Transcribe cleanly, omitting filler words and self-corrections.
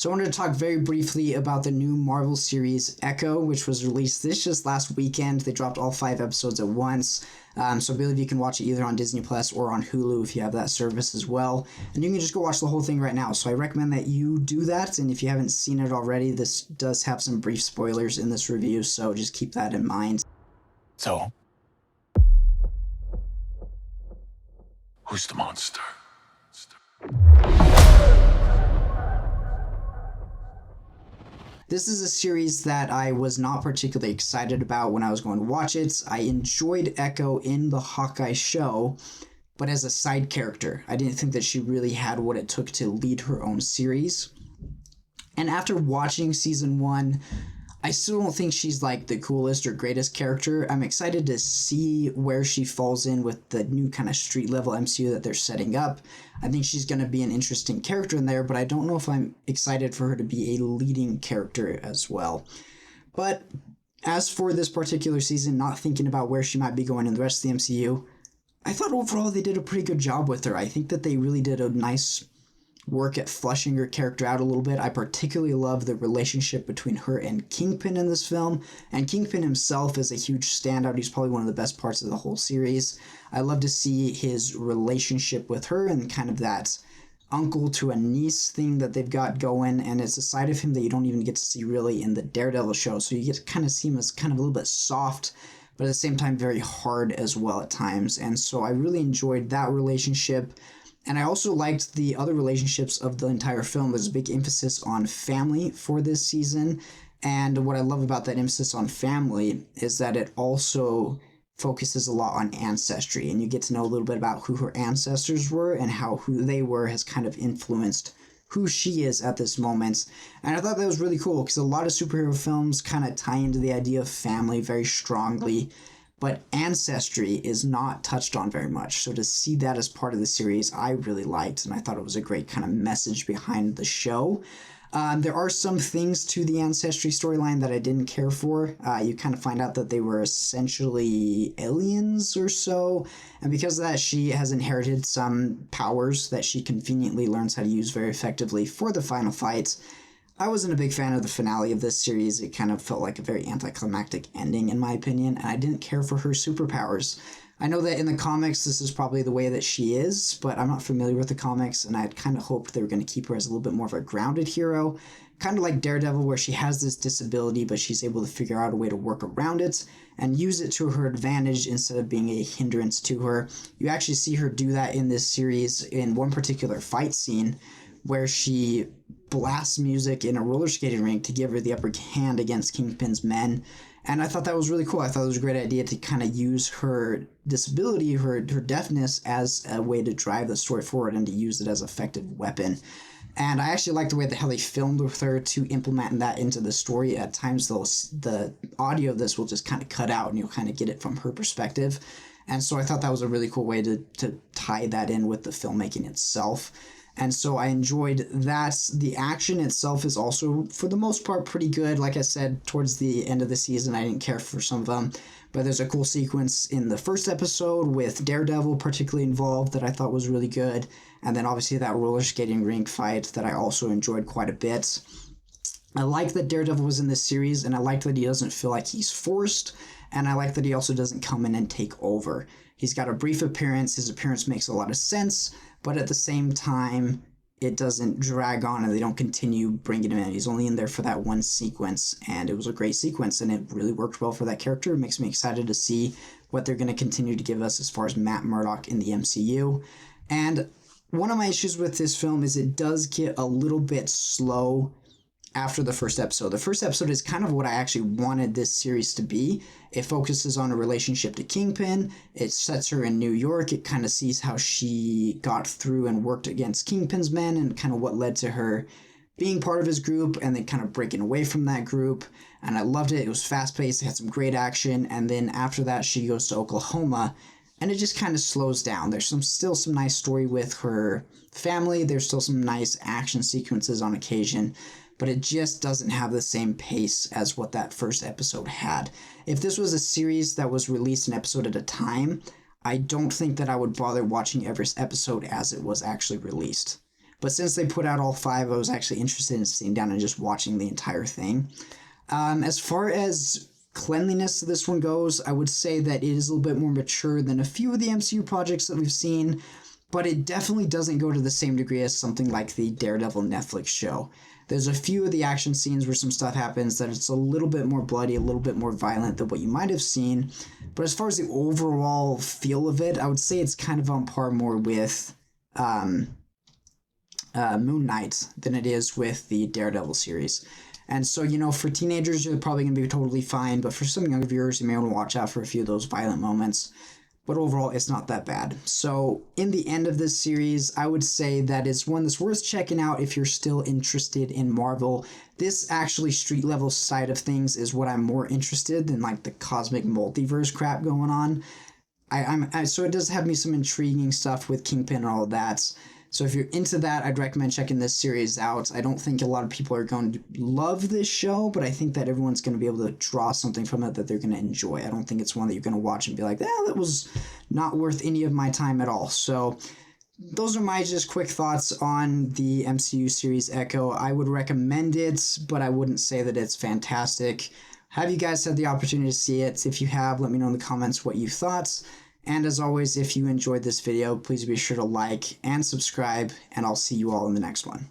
So I wanted to talk very briefly about the new Marvel series Echo, which was released this just last weekend. They dropped all 5 episodes at once. So I believe you can watch it either on Disney Plus or on Hulu if you have that service as well. And you can just go watch the whole thing right now. So I recommend that you do that. And if you haven't seen it already, this does have some brief spoilers in this review. So just keep that in mind. So, who's the monster? This is a series that I was not particularly excited about when I was going to watch it. I enjoyed Echo in the Hawkeye show, but as a side character. I didn't think that she really had what it took to lead her own series. And after watching season 1, I still don't think she's like the coolest or greatest character. I'm excited to see where she falls in with the new kind of street level MCU that they're setting up. I think she's going to be an interesting character in there, but I don't know if I'm excited for her to be a leading character as well. But as for this particular season, not thinking about where she might be going in the rest of the MCU, I thought overall they did a pretty good job with her. I think that they really did a nice work at fleshing her character out a little bit. I particularly love the relationship between her and Kingpin in this film, and Kingpin himself is a huge standout. He's probably one of the best parts of the whole series. I love to see his relationship with her and kind of that uncle to a niece thing that they've got going, and it's a side of him that you don't even get to see really in the Daredevil show, so you get to kind of see him as kind of a little bit soft, but at the same time very hard as well at times, and so I really enjoyed that relationship. And I also liked the other relationships of the entire film. There's a big emphasis on family for this season. And what I love about that emphasis on family is that it also focuses a lot on ancestry. And you get to know a little bit about who her ancestors were and how who they were has kind of influenced who she is at this moment. And I thought that was really cool because a lot of superhero films kind of tie into the idea of family very strongly. But ancestry is not touched on very much. So to see that as part of the series, I really liked, and I thought it was a great kind of message behind the show. There are some things to the ancestry storyline that I didn't care for. You kind of find out that they were essentially aliens or so, and because of that, she has inherited some powers that she conveniently learns how to use very effectively for the final fight. I wasn't a big fan of the finale of this series. It kind of felt like a very anticlimactic ending, in my opinion, and I didn't care for her superpowers. I know that in the comics, this is probably the way that she is, but I'm not familiar with the comics, and I'd kind of hoped they were going to keep her as a little bit more of a grounded hero, kind of like Daredevil, where she has this disability, but she's able to figure out a way to work around it and use it to her advantage instead of being a hindrance to her. You actually see her do that in this series in one particular fight scene, where she blasts music in a roller skating rink to give her the upper hand against Kingpin's men. And I thought that was really cool. I thought it was a great idea to kind of use her disability, her deafness, as a way to drive the story forward and to use it as an effective weapon. And I actually like the way that how they filmed with her to implement that into the story. At times, the audio of this will just kind of cut out and you'll kind of get it from her perspective. And so I thought that was a really cool way to tie that in with the filmmaking itself. And so I enjoyed that. The action itself is also, for the most part, pretty good. Like I said, towards the end of the season, I didn't care for some of them. But there's a cool sequence in the first episode with Daredevil particularly involved that I thought was really good. And then obviously that roller skating rink fight that I also enjoyed quite a bit. I like that Daredevil was in this series, and I like that he doesn't feel like he's forced. And I like that he also doesn't come in and take over. He's got a brief appearance. His appearance makes a lot of sense. But at the same time, it doesn't drag on and they don't continue bringing him in. He's only in there for that one sequence, and it was a great sequence, and it really worked well for that character. It makes me excited to see what they're going to continue to give us as far as Matt Murdock in the MCU. And one of my issues with this film is it does get a little bit slow after the first episode. The first episode is kind of what I actually wanted this series to be. It focuses on a relationship to Kingpin. It sets her in New York. It kind of sees how she got through and worked against Kingpin's men and kind of what led to her being part of his group and then kind of breaking away from that group. And I loved it. It was fast-paced. It had some great action. And then after that, she goes to Oklahoma, and it just kind of slows down. There's still some nice story with her family. There's still some nice action sequences on occasion, but it just doesn't have the same pace as what that first episode had. If this was a series that was released an episode at a time, I don't think that I would bother watching every episode as it was actually released. But since they put out all 5, I was actually interested in sitting down and just watching the entire thing. As far as cleanliness of this one goes, I would say that it is a little bit more mature than a few of the MCU projects that we've seen, but it definitely doesn't go to the same degree as something like the Daredevil Netflix show. There's a few of the action scenes where some stuff happens that it's a little bit more bloody, a little bit more violent than what you might have seen, but as far as the overall feel of it, I would say it's kind of on par more with Moon Knight than it is with the Daredevil series. And so, you know, for teenagers, you're probably going to be totally fine, but for some younger viewers, you may want to watch out for a few of those violent moments. But overall, it's not that bad. So, in the end of this series, I would say that it's one that's worth checking out if you're still interested in Marvel. This actually street level side of things is what I'm more interested in, like the cosmic multiverse crap going on. So it does have me some intriguing stuff with Kingpin and all of that. So if you're into that, I'd recommend checking this series out. I don't think a lot of people are going to love this show, but I think that everyone's going to be able to draw something from it that they're going to enjoy. I don't think it's one that you're going to watch and be like, that was not worth any of my time at all. So those are my just quick thoughts on the MCU series Echo. I would recommend it, but I wouldn't say that it's fantastic. Have you guys had the opportunity to see it? If you have, let me know in the comments what you thought. And as always, if you enjoyed this video, please be sure to like and subscribe, and I'll see you all in the next one.